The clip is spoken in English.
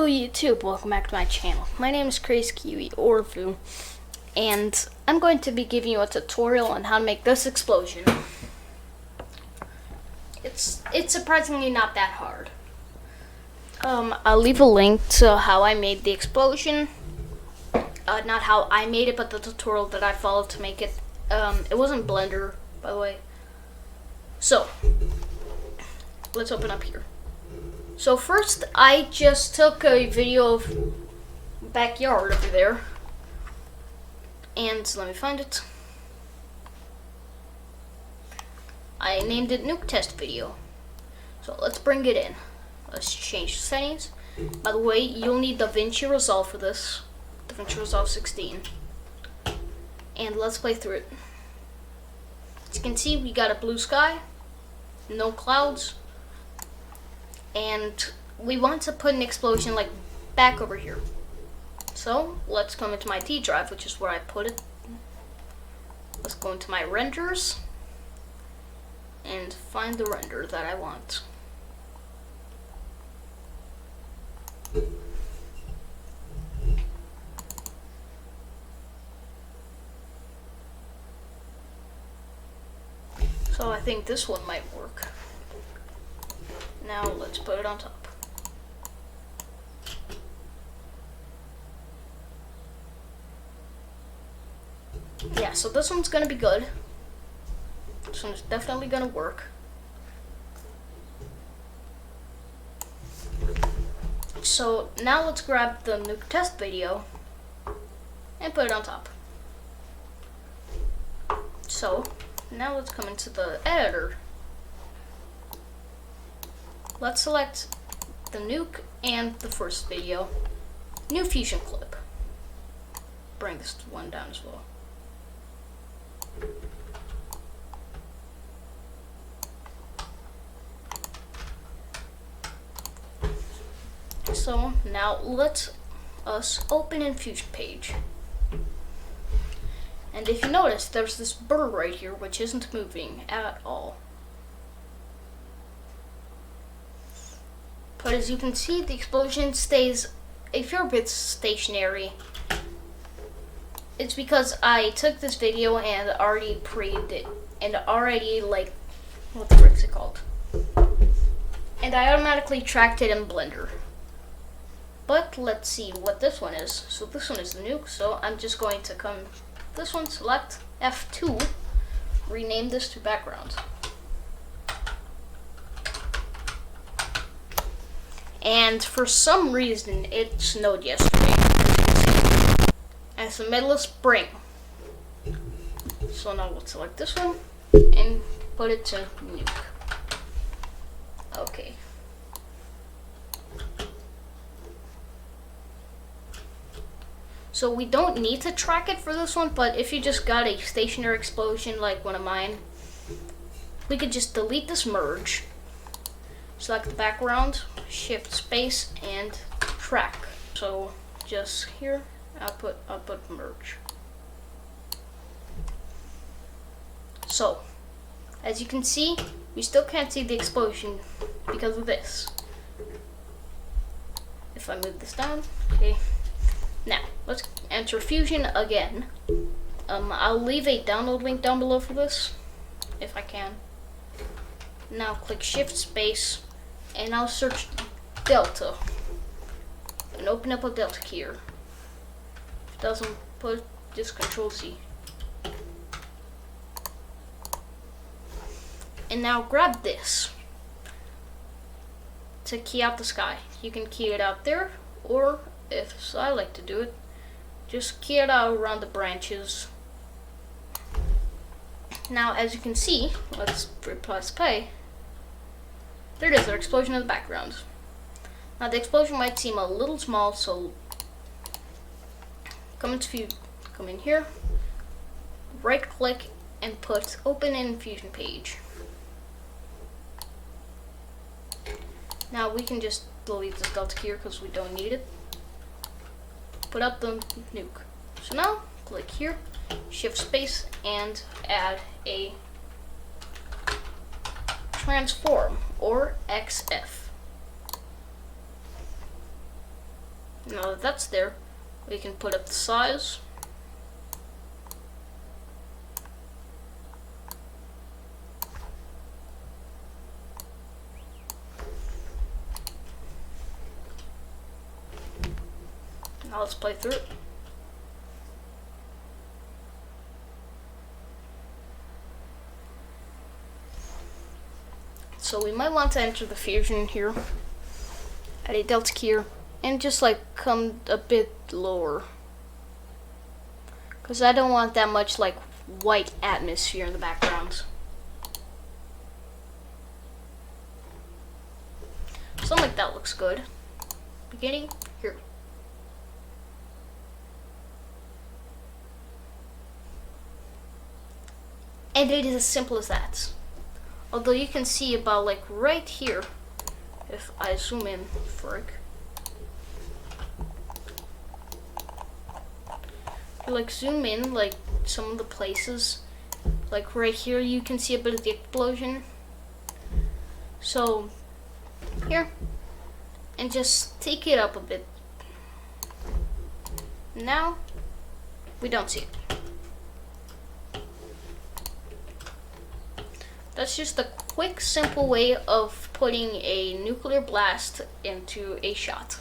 Hello YouTube, welcome back to my channel. My name is Crazy Kiwi or Vu, and I'm going to be giving you a tutorial on how to make this explosion. It's surprisingly not that hard. I'll leave a link to how I made the explosion. Not how I made it, but the tutorial that I followed to make it. It wasn't Blender, by the way. So, let's open up here. So first, I just took a video of backyard over there, and let me find it. I named it nuke test video. So let's bring it in. Let's change the settings. By the way, you'll need DaVinci Resolve for this. DaVinci Resolve 16. And let's play through it. As you can see, we got a blue sky, no clouds. And we want to put an explosion like back over here. So let's come into my D drive, which is where I put it. Let's go into my renders and find the render that I want. So I think this one might work. Now let's put it on top. Yeah, so this one's gonna be good. This one's definitely gonna work. So now let's grab the nuke test video and put it on top. So now let's come into the editor. Let's select the nuke and the first video. New fusion clip. Bring this one down as well. So now let us open in Fusion page. And if you notice, there's this bird right here which isn't moving at all. But as you can see, the explosion stays a fair bit stationary. It's because I took this video and already pre'd it, and already what the frick's it called? And I automatically tracked it in Blender. But let's see what this one is. So this one is the nuke, so I'm just going to come, this one, select F2, rename this to background. And for some reason, it snowed yesterday. And it's the middle of spring. So now let's select this one and put it to nuke. Okay. So we don't need to track it for this one, but if you just got a stationary explosion like one of mine, we could just delete this merge. Select the background, shift space, and track. So just here, output merge. So as you can see, we still can't see the explosion because of this. If I move this down, okay. Now let's enter Fusion again. I'll leave a download link down below for this, if I can. Now click shift space, and I'll search Delta and open up a Delta keyer. If it doesn't put, just Control C. And now grab this to key out the sky. You can key it out there, or if I like to do it, just key it out around the branches. Now as you can see, let's press play. There it is, our explosion in the background. Now the explosion might seem a little small, so come in here, right click and put open in Fusion page. Now we can just delete this Delta keyer because we don't need it. Put up the nuke. So now click here, shift space, and add a transform or XF. Now that that's there, we can put up the size. Now let's play through it. So we might want to enter the fusion here at a delta key here, and just like come a bit lower, because I don't want that much like white atmosphere in the background. Something like that looks good. Beginning here. And it is as simple as that. Although you can see about like right here, if I zoom in, like zoom in like some of the places, like right here you can see a bit of the explosion. So here, and just take it up a bit. Now we don't see it. That's just a quick, simple way of putting a nuclear blast into a shot.